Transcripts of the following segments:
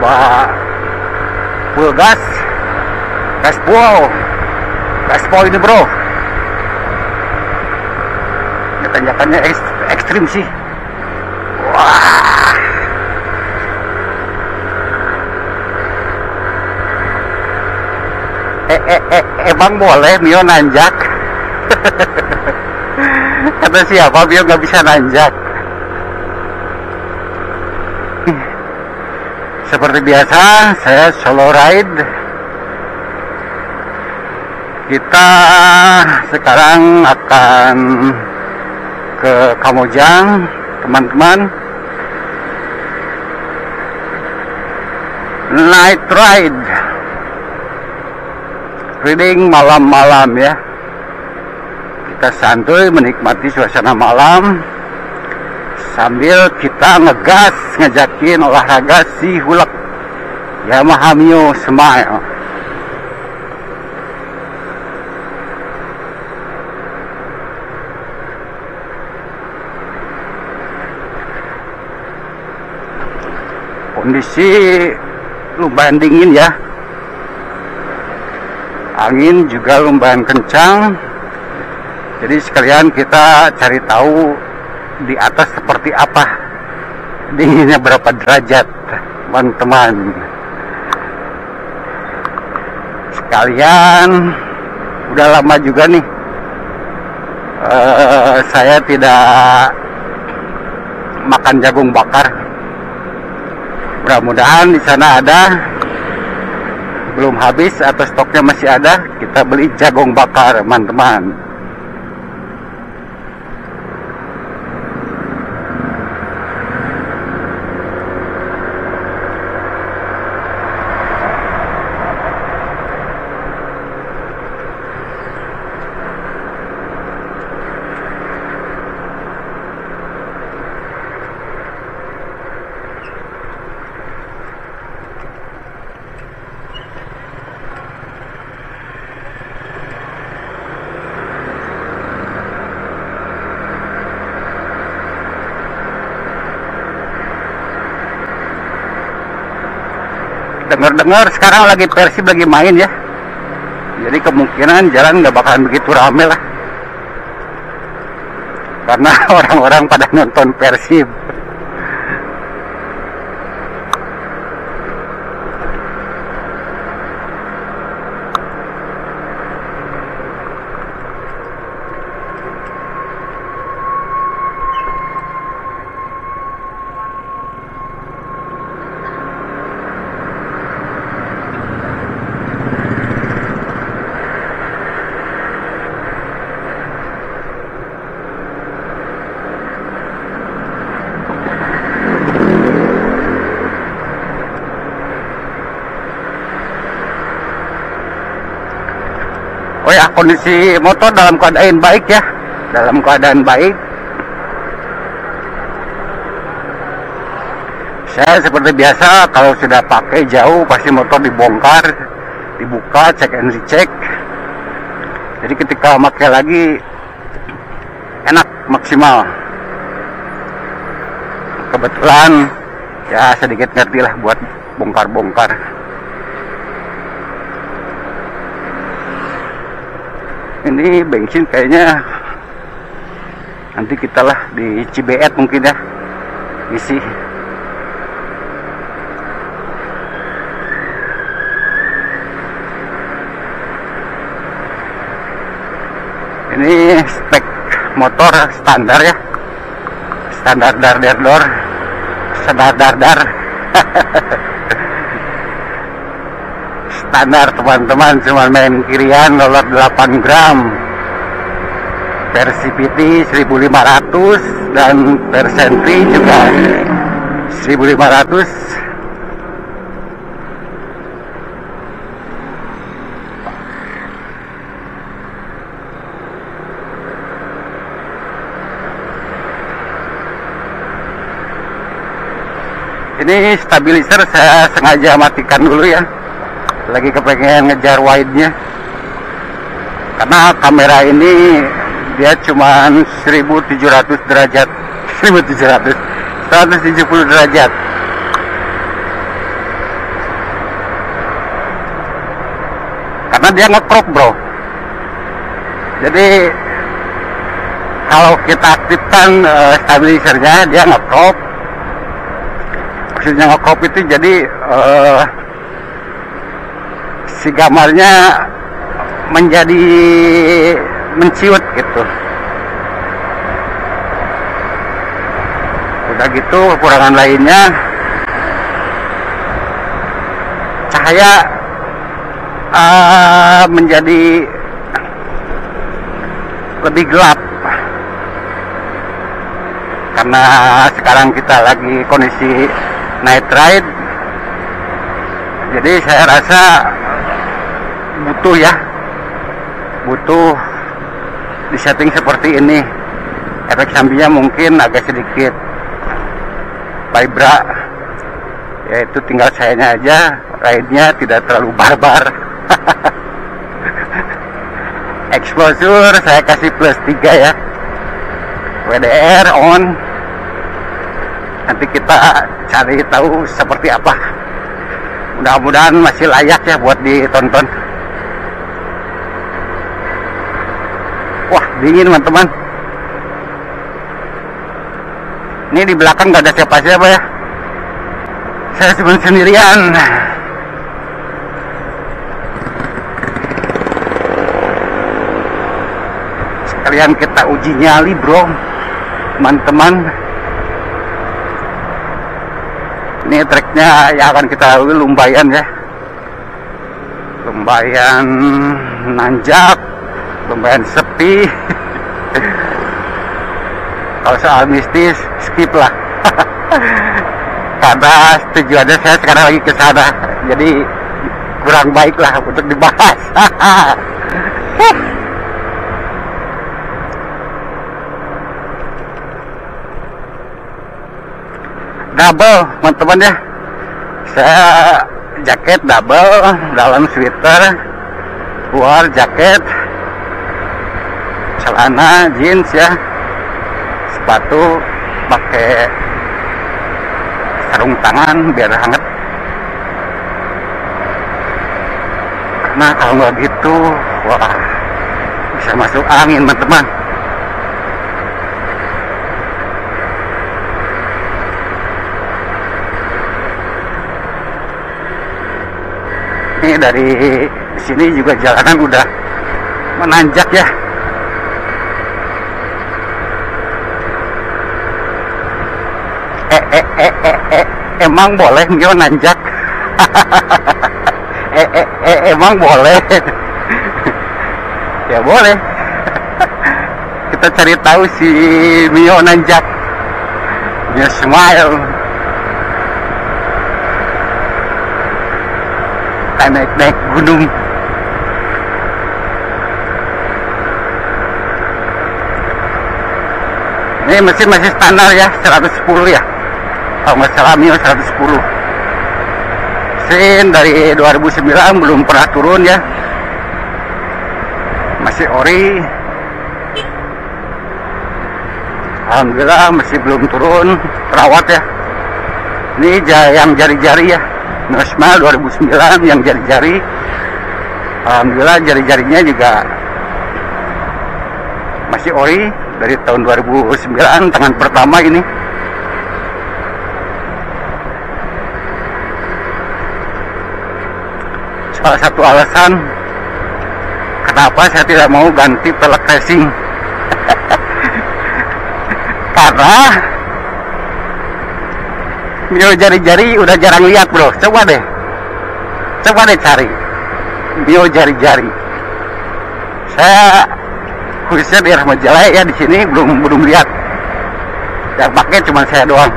coba full gas, gaspol ini bro. Ya, tanjakannya ekstrim sih. Wah, emang boleh Mio nanjak? Kata siapa Mio nggak bisa nanjak? Seperti biasa, saya solo ride. Kita sekarang akan ke Kamojang, teman-teman. Night ride, riding malam-malam ya. Kita santuy menikmati suasana malam sambil kita ngegas, ngejakin olahraga si hulek Yamaha Mio Smile. Kondisi lumayan dingin ya, angin juga lumayan kencang, jadi sekalian kita cari tahu di atas seperti apa, dinginnya berapa derajat teman-teman. Sekalian udah lama juga nih saya tidak makan jagung bakar. Mudah-mudahan di sana ada, belum habis atau stoknya masih ada, kita beli jagung bakar teman-teman. Dengar-dengar sekarang lagi Persib lagi main ya, jadi kemungkinan jalan nggak bakalan begitu rame lah, karena orang-orang pada nonton Persib. Oh ya, kondisi motor dalam keadaan baik ya, dalam keadaan baik. Saya seperti biasa kalau sudah pakai jauh pasti motor dibongkar, dibuka, cek and recheck. Jadi ketika pakai lagi enak, maksimal. Kebetulan ya sedikit ngerti lah buat bongkar-bongkar. Ini bensin kayaknya nanti kita lah di Cibeet mungkin ya isi. Ini spek motor standar ya, standar dar standar teman-teman, cuma main kirian roller 8 gram, versi PT 1500 dan Persentri juga 1500. Ini stabilizer saya sengaja matikan dulu ya, lagi kepengen ngejar wide-nya, karena kamera ini dia cuma 1700 derajat, 170 derajat. karena dia nge-crop bro. Jadi kalau kita aktifkan stabilizernya, dia nge-crop. Maksudnya nge-crop itu jadi si gambarnya menjadi menciut gitu. Udah gitu kekurangan lainnya, cahaya menjadi lebih gelap karena sekarang kita lagi kondisi night ride. Jadi saya rasa butuh di setting seperti ini. Efek sampingnya mungkin agak sedikit vibra, yaitu tinggal sayanya aja ride-nya tidak terlalu barbar. Exposure saya kasih +3 ya. WDR on. Nanti kita cari tahu seperti apa. Mudah-mudahan masih layak ya buat ditonton. Wah, dingin teman-teman. Ini di belakang gak ada siapa-siapa ya. Saya cuma sendirian. Sekalian kita uji nyali bro, teman-teman. Ini treknya yang akan kita lalui lumayan ya, lumayan nanjak, lumayan sepi. Kalau soal mistis skip lah. Karena tujuannya saya sekarang lagi ke sana, jadi kurang baik lah untuk dibahas. Double teman-teman ya, saya jaket double, dalam sweater, luar jaket, celana jeans ya, sepatu pakai sarung tangan biar hangat. Karena kalau nggak gitu, wah, bisa masuk angin teman-teman. Ini dari sini juga jalanan udah menanjak ya. Emang boleh Mio nanjak? Emang boleh? Ya boleh. Kita cari tahu si Mio nanjak. Mio smile. Naik gunung. Ini mesin masih standar ya, 110 ya. Kalau nggak salah Mio 110. Mesin dari 2009 belum pernah turun ya. Masih ori. Alhamdulillah masih belum turun, terawat ya. Ini yang jari-jari ya. Nosma 2009 yang jari-jari. Alhamdulillah jari-jarinya juga masih ori dari tahun 2009, tangan pertama ini. Salah satu alasan kenapa saya tidak mau ganti pelek racing. Karena Mio jari-jari udah jarang lihat bro. Coba deh cari Mio jari-jari. Saya khususnya di Rahmat Jalaya ya, di sini belum lihat. Yang pakai cuma saya doang.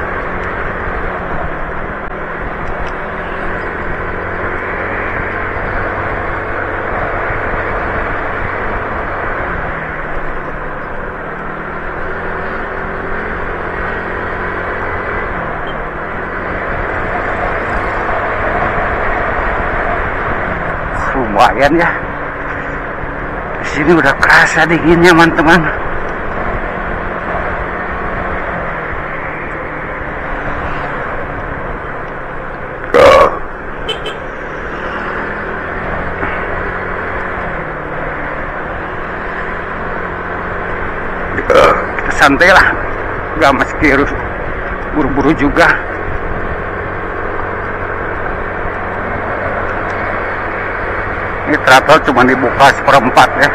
Lumayan ya. Di sini udah kerasa dinginnya teman-teman. santai lah, nggak meski harus buru-buru juga. Ini throttle cuma dibuka 1/4 ya.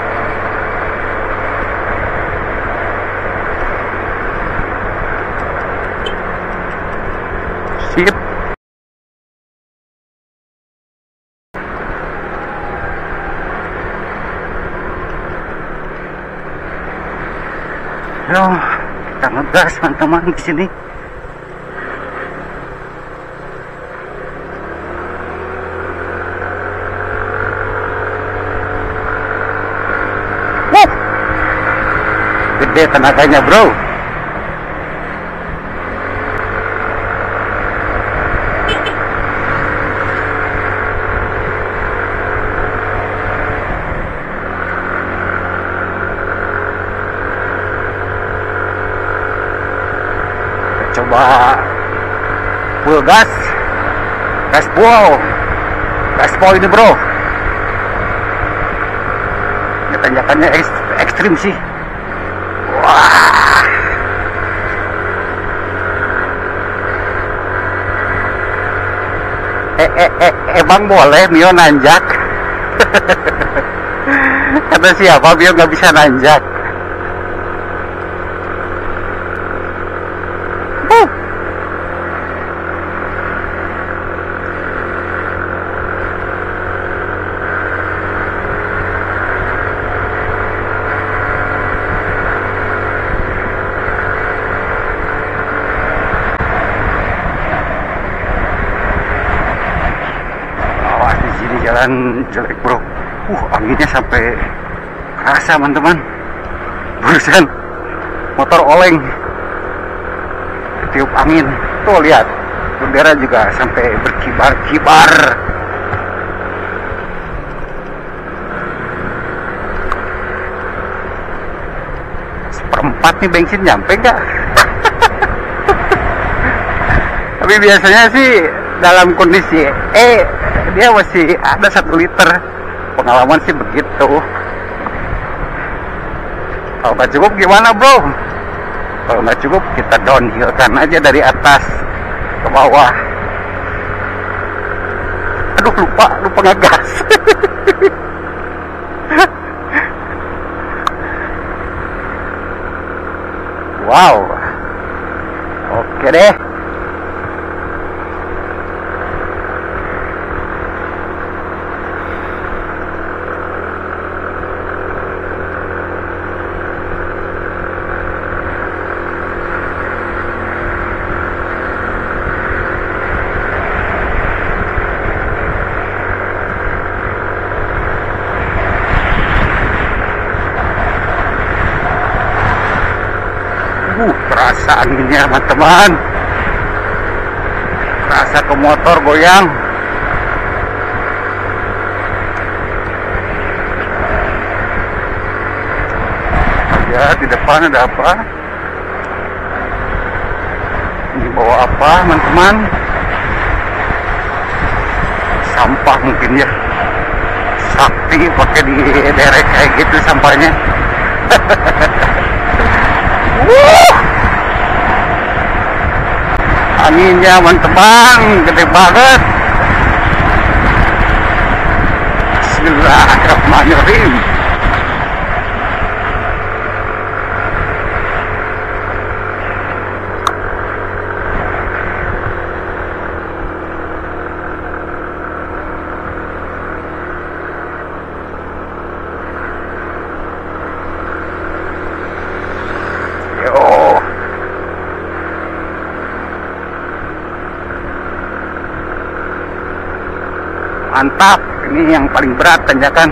Sip. Yo, kita ngegas teman-teman di sini. Gede tenaganya, bro. Coba full gas, gaspol ini, bro. Ya, tanjakannya ekstrim sih. Wah, emang boleh Mio nanjak? Kata siapa Mio nggak bisa nanjak? Jalan jelek, bro. Anginnya sampai kerasa, teman-teman. Barusan motor oleng, tiup angin. Tuh lihat, bendera juga sampai berkibar-kibar. Seperempat nih bensin nyampe nggak? Tapi biasanya sih dalam kondisi dia masih ada 1 liter. Pengalaman sih begitu. Kalau nggak cukup gimana, bro? Kalau nggak cukup kita downhillkan aja dari atas ke bawah. Aduh, lupa ngegas. Wow, oke deh. Terasa anginnya, teman-teman. Terasa ke motor goyang. Ya, di depan ada apa? Ini bawa apa, teman-teman? Sampah mungkin ya. Sakti pakai diderek kayak gitu sampahnya. Anginnya, teman-teman, gede banget. Bismillahirrahmanirrahim. Mantap, ini yang paling berat tanjakan.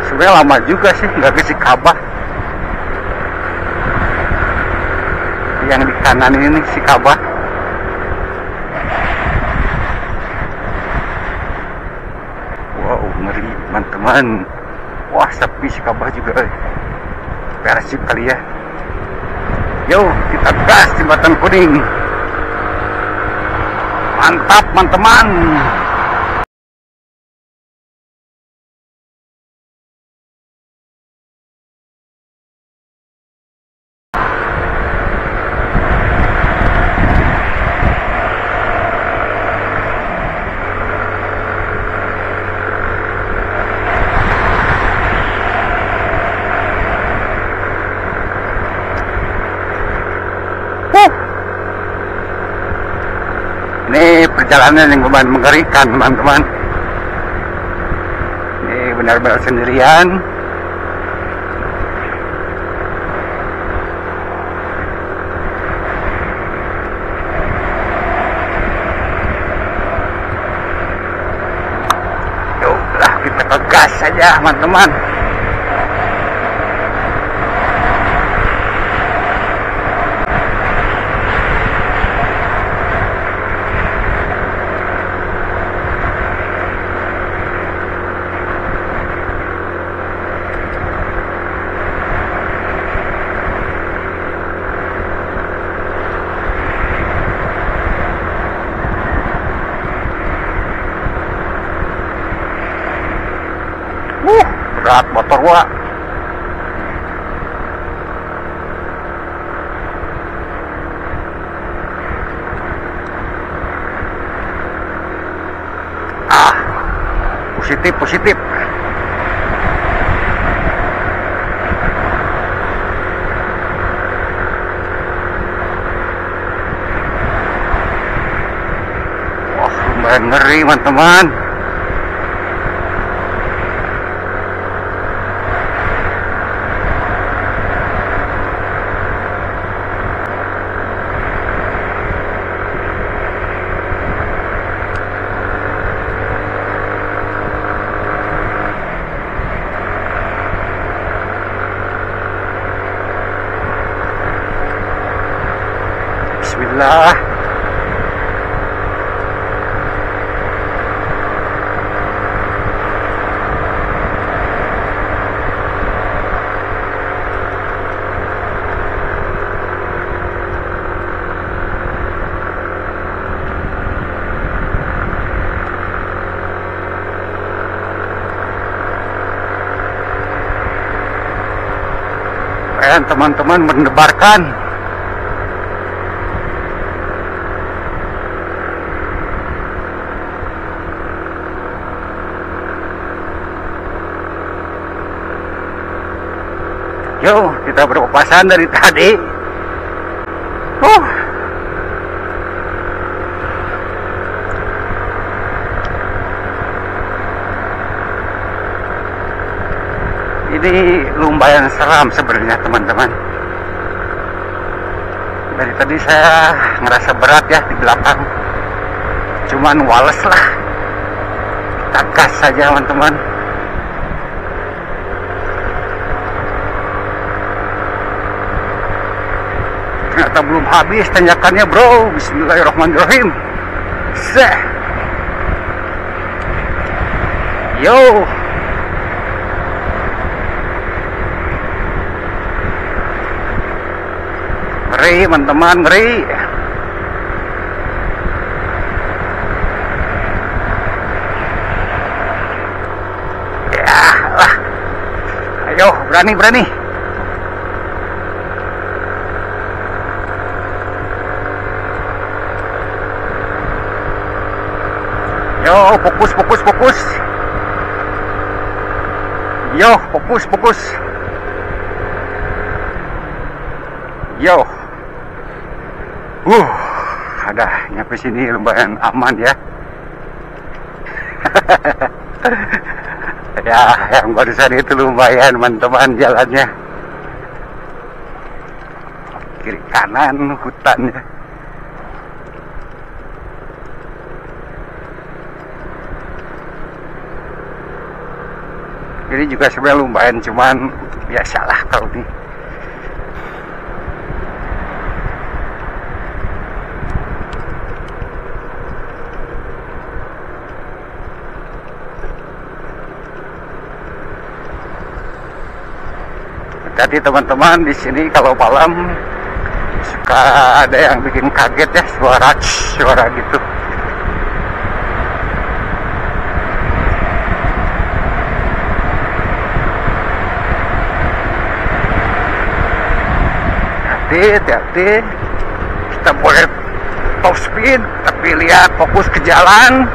Sebenarnya lama juga sih nggak ke Sikabah. Yang di kanan ini Sikabah. Wow, ngeri, teman-teman. Wah, sepi Sikabah juga. Persib kali ya. Yo, kita gas jembatan kuning. Mantap teman-teman. Ini perjalanan yang lumayan mengerikan teman-teman. Ini benar-benar sendirian. Yuklah kita ke gas saja teman-teman. Berat motor gua. Positif. Wah, lumayan ngeri teman-teman. Bismillah. Teman-teman mendebarkan. Yo, kita berpapasan dari tadi. Ini lumayan seram sebenarnya teman-teman. Dari tadi saya ngerasa berat ya di belakang. Cuman wales lah. Kita gas saja teman-teman. Ternyata belum habis tanjakannya bro. Bismillahirrahmanirrahim. Yo. Ngeri teman-teman, ngeri. Ya lah. Ayo, berani. Yo, fokus. Yo, fokus. Yo. Ada nyampe sini lumayan aman ya. Ya, yang barusan itu lumayan teman-teman jalannya. Kiri kanan hutannya. Ini juga sebenarnya lumayan, cuman biasalah kalau nih. Jadi teman-teman di sini kalau malam suka ada yang bikin kaget ya, suara gitu. hati-hati. Kita boleh top speed, tapi lihat fokus ke jalan.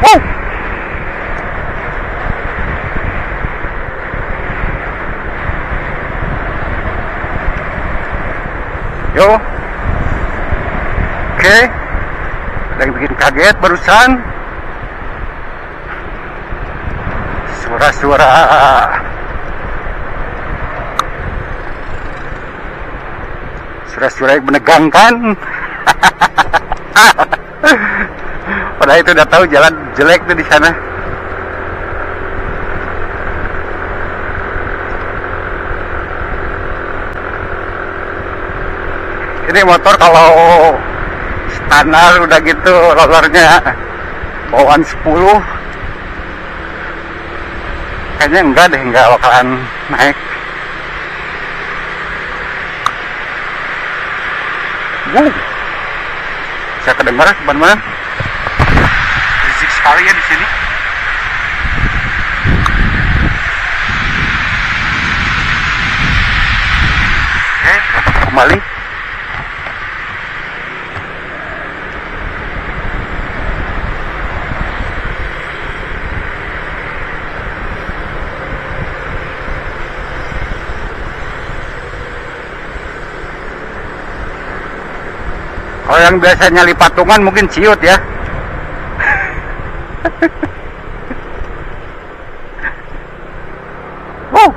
Wow. Yo. Oke. Ada yang bikin kaget barusan. Suara-suara yang menegangkan. Padahal itu udah tahu jalan jelek tuh di sana. Ini motor kalau standar udah gitu rollernya bawaan 10. Kayaknya enggak deh, enggak bakalan naik. Saya kedengaran kemana-mana. Berisik sekali ya di sini. Oke, kembali. Kalau yang biasanya nyali patungan mungkin ciut ya. Wow.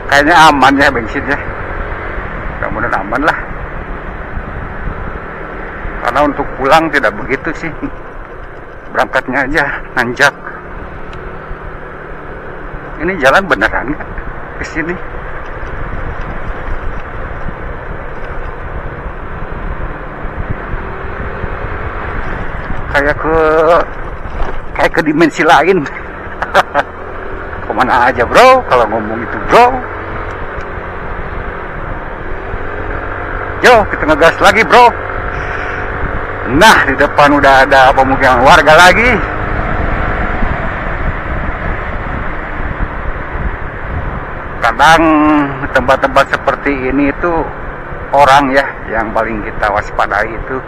Kayaknya aman ya bensinnya. Mudah-mudahan aman lah. Karena untuk pulang tidak begitu sih. Berangkatnya aja nanjak. Ini jalan beneran nggak ke sini? Kayak ke dimensi lain. Kemana aja bro kalau ngomong itu bro. Yo kita ngegas lagi bro. Nah, di depan udah ada pemukiman warga lagi. Kadang tempat-tempat seperti ini itu orang ya yang paling kita waspadai itu.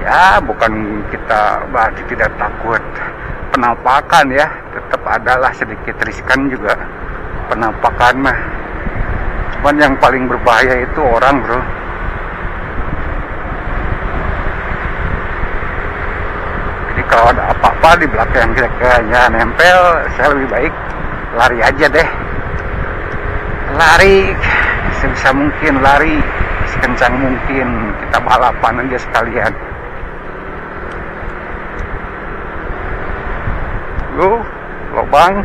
Ya, bukan kita berarti tidak takut penampakan ya, tetap adalah sedikit riskan juga penampakan mah. Cuman yang paling berbahaya itu orang, bro. Kalau ada apa-apa di belakang kayaknya nempel, saya lebih baik lari aja deh. Lari sebisa mungkin, lari sekencang mungkin, kita balapan aja sekalian. Lobang.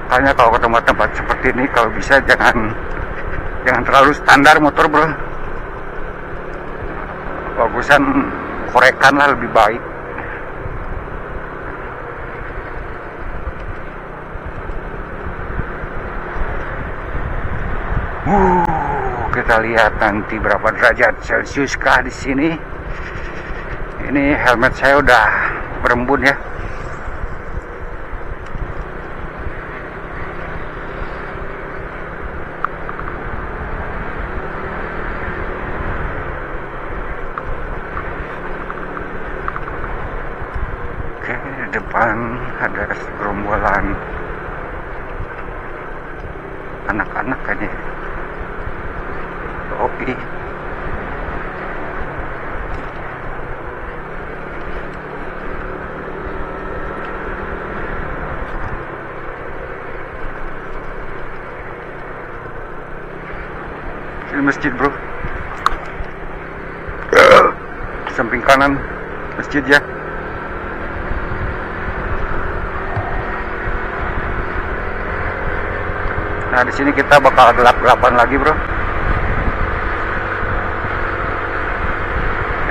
Makanya kalau ke tempat-tempat seperti ini kalau bisa jangan terlalu standar motor, bro. Bagusan korekan lah lebih baik. Kita lihat nanti berapa derajat Celcius kah di sini. Ini helmet saya udah berembun ya. Depan ada gerombolan anak-anak kayaknya. Oke. Ini masjid, bro. Samping kanan masjid ya. Nah, di sini kita bakal gelap-gelapan lagi, bro.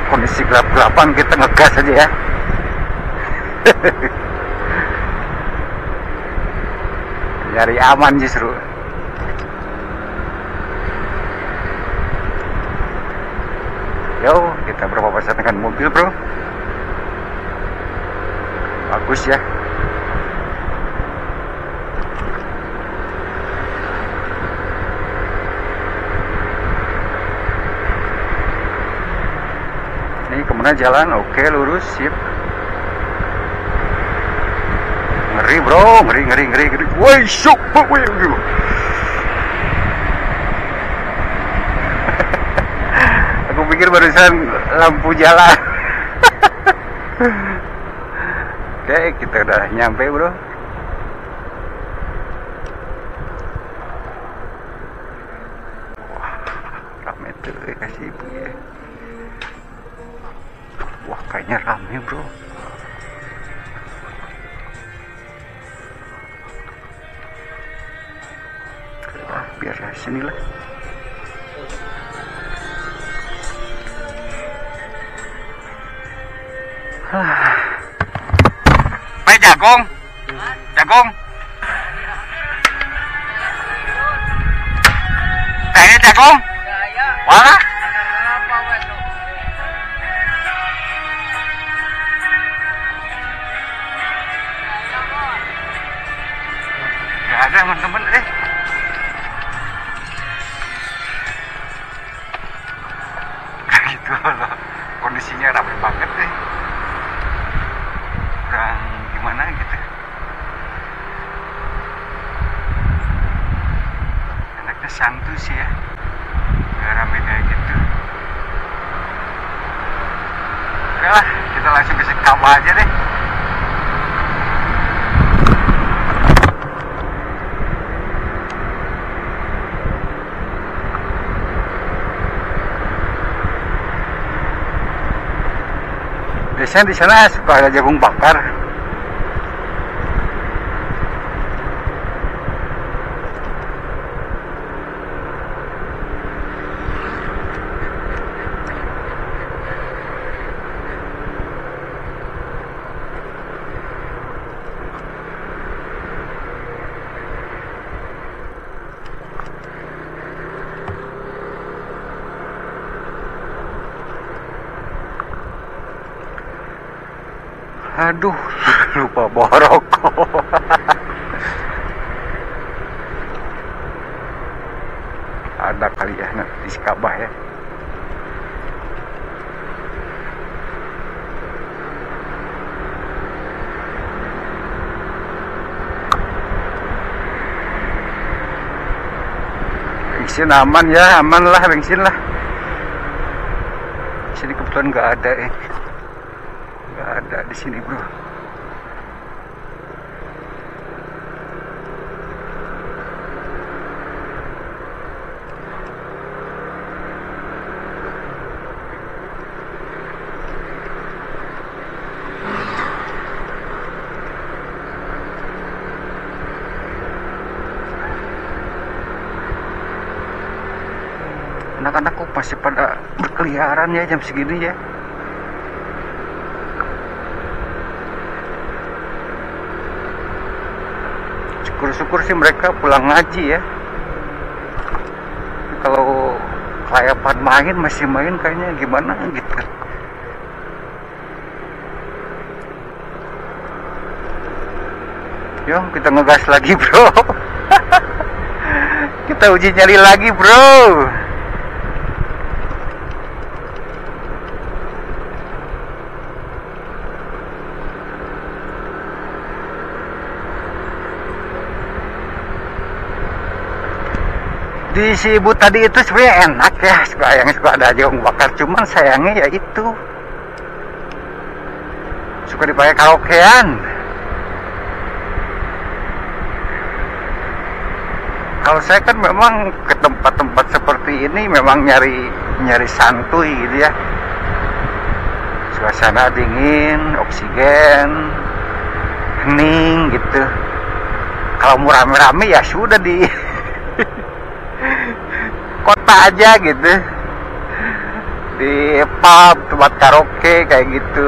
Kondisi gelap-gelapan kita ngegas aja ya. Nyari aman justru. Yo, kita berpapasan dengan mobil, bro. Bagus ya. Ini kemana jalan? Oke, lurus, sip. Ngeri, bro, ngeri. Woi, syuk, woi. Aku pikir barusan lampu jalan. Oke, kita udah nyampe, bro. Wah, rame tuh kasih ibu ya. Wah, kayaknya rame, bro. Biarlah sinilah. Pak jagung, saya jagung, wala. Gak ada teman-teman gitu loh, kondisinya ramai banget kurang gimana gitu. Enaknya santuy sih ya, gak rame kayak gitu. Oke lah, kita langsung ke Sekaba aja deh. Biasanya di sana suka ada jagung bakar. Aduh, lupa bawa rokok. Ada kali ya nanti di Sekaba ya. Bensin aman ya, aman lah bensin lah. Sini kebetulan nggak ada nggak ada di sini, bro. Anak-anakku masih pada berkeliaran ya jam segini ya. Syukur-syukur sih mereka pulang ngaji ya. Kalau kelayapan main, masih main kayaknya gimana gitu. Yuk kita ngegas lagi, bro. Kita uji nyali lagi, bro. Di si ibu tadi itu sebenarnya enak ya, suka ada jagung bakar, cuman sayangnya ya itu suka dipakai karaokean. Kalau saya kan memang ke tempat-tempat seperti ini memang nyari santuy gitu ya, suasana dingin, oksigen, hening gitu. Kalau mau rame-rame ya sudah di kota aja gitu, di pub, tempat karaoke kayak gitu.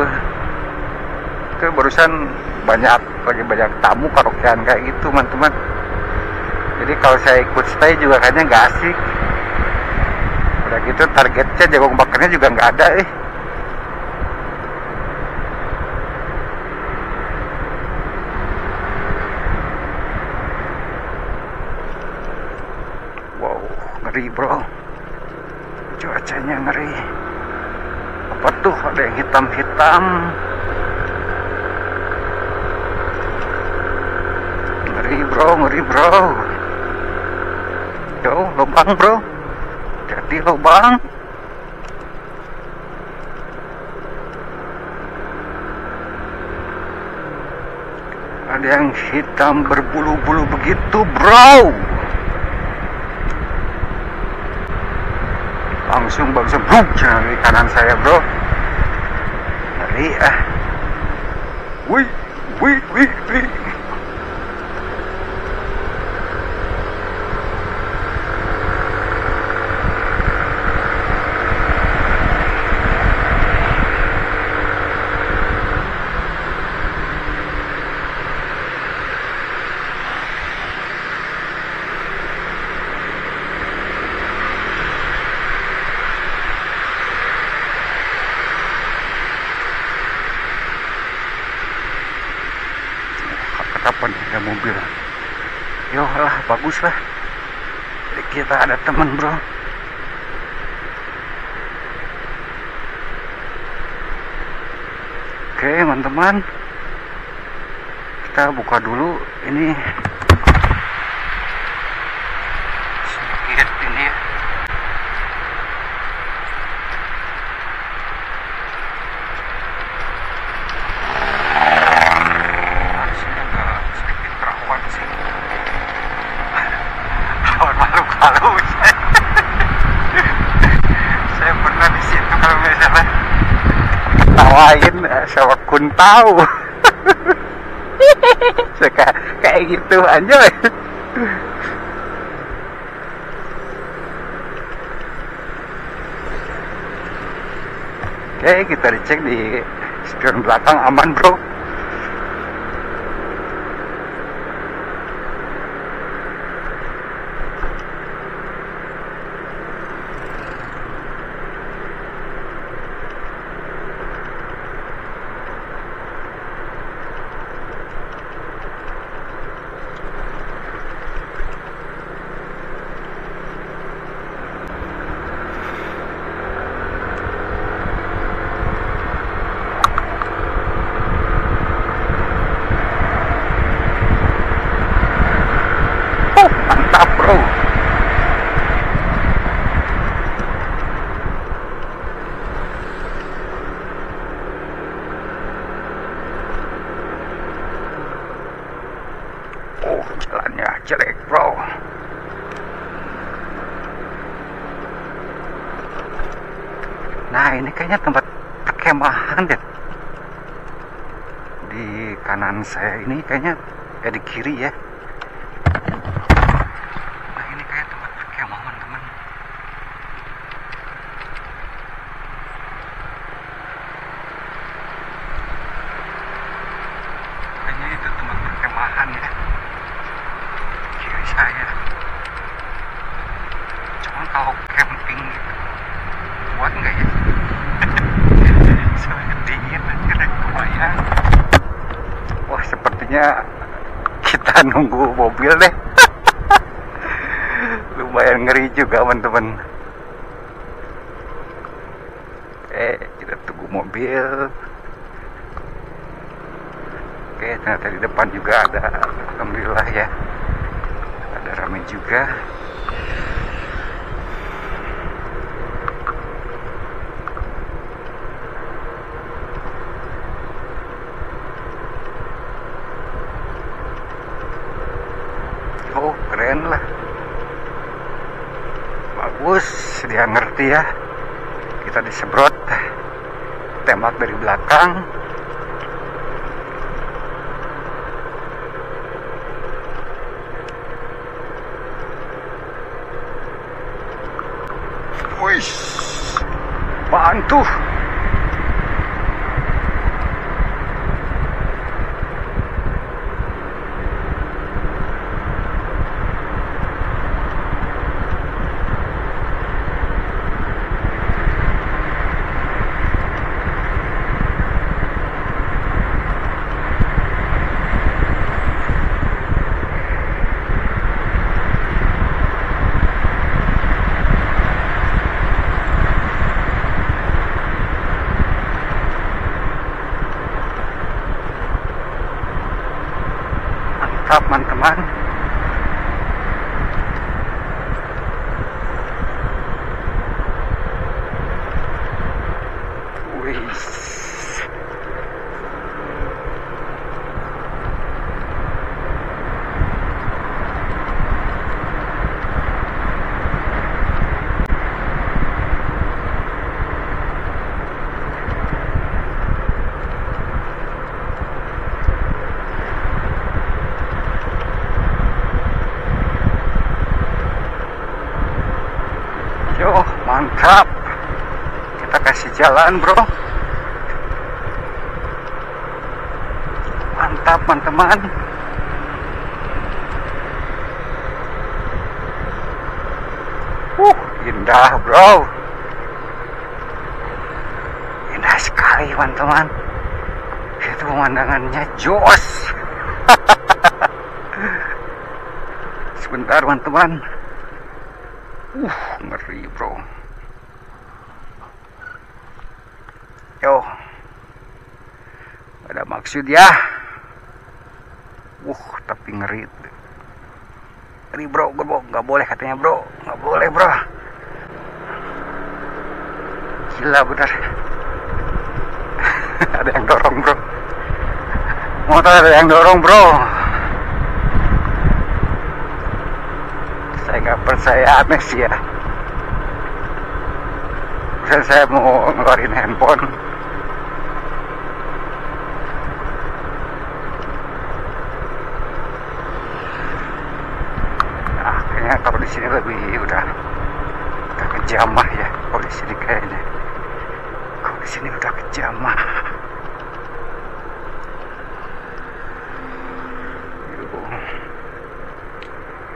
Itu barusan lagi banyak tamu karaokean kayak gitu, teman-teman. Jadi kalau saya ikut stay juga kayaknya nggak asik. udah gitu targetnya jagung bakarnya juga nggak ada wow, ngeri bro, cuacanya ngeri. Apa tuh, ada yang hitam-hitam. Ngeri bro. Yo, lubang bro, jadi lubang. Ada yang hitam berbulu-bulu begitu bro. Langsung di kanan saya bro. Ngeri wih. Kapan ada mobil? Yo lah, bagus lah. Jadi kita ada teman bro. Oke teman-teman, kita buka dulu ini sedikit ini ya. Saya pernah di situ kalau misalnya tawain sama kun tahu. Suka kayak gitu aja. Oke, kita dicek di spion belakang aman bro. Mantap bro. Oh, jalannya jelek bro. Nah, ini kayaknya tempat perkemahan deh. Di kanan saya ini kayaknya di kiri ya. Nah, ini kayak tempat perkemahan teman. Kayaknya itu tempat perkemahan ya. Kiri saya. Cuman kalau camping gitu, buat nggak ya? Soalnya dingin aja kebayang. Wah, sepertinya kita nunggu mobil deh. Lumayan ngeri juga teman-teman. Kita tunggu mobil. Oke, ternyata di depan juga ada. Alhamdulillah ya, ada ramai juga. Oh, keren lah. Bagus, dia ngerti ya. Kita disemprot, tembak dari belakang. Wih, bantu. teman-teman. Yo, mantap. Kita kasih jalan, bro. Mantap, teman-teman. Indah, bro. Indah sekali, teman-teman. Itu pemandangannya jos. Sebentar, teman-teman. Ngeri, bro. Yo, ada maksud ya. Tapi ngeri. Ngeri, bro. Nggak boleh katanya, bro. Nggak boleh, bro. Gila bener. Ada yang dorong, bro. Motor ada yang dorong, bro. Saya nggak percaya, aneh sih ya. Saya mau ngeluarin handphone. Kayaknya kalau di sini lebih udah kejamah ya. Kalau di sini kayaknya, kalau di sini udah kejamah.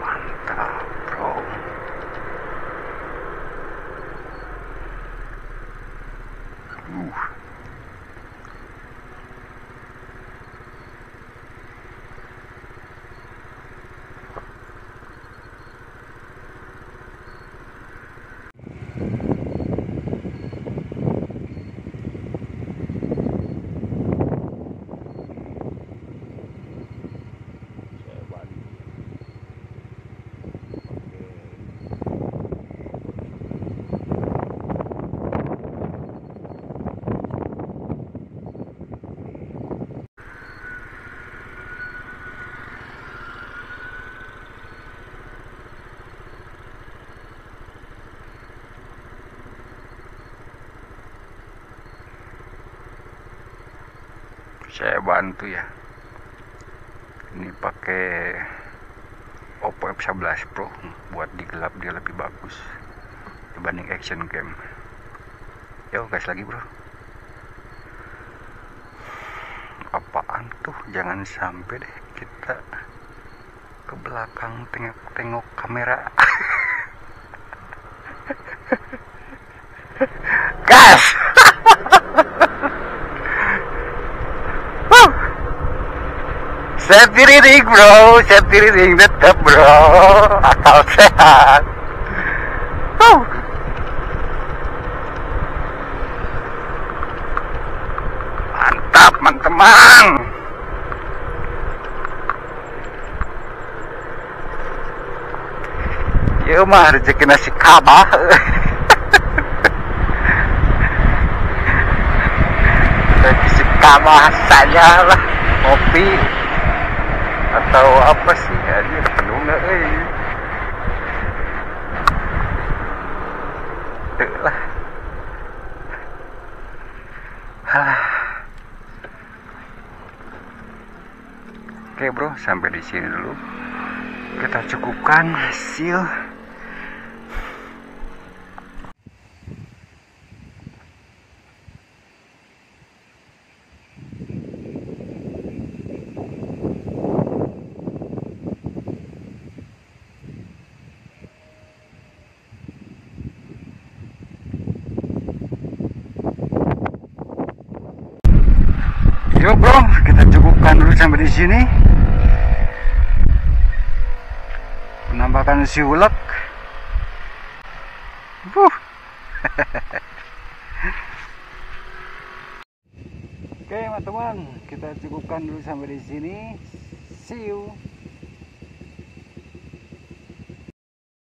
Mantap, bro. Saya bantu ya. Ini pakai Oppo F11 Pro. Buat di gelap dia lebih bagus dibanding action cam. Yo, gas lagi, bro. Apaan tuh? Jangan sampai deh kita ke belakang tengok kamera. Gas. Safety riding, bro. Safety riding tetap, bro. Akal sehat. Mantap, teman-teman. Ya mah rezeki nasi kabah. Nasi kabah saja lah. Kopi atau apa sih ya, dia penuh nggak lah. Oke, bro, sampai di sini dulu. Kita cukupkan hasil. Yo, bro, kita cukupkan dulu sampai di sini. Penampakan si ulek. Oke, teman-teman, kita cukupkan dulu sampai di sini. See you.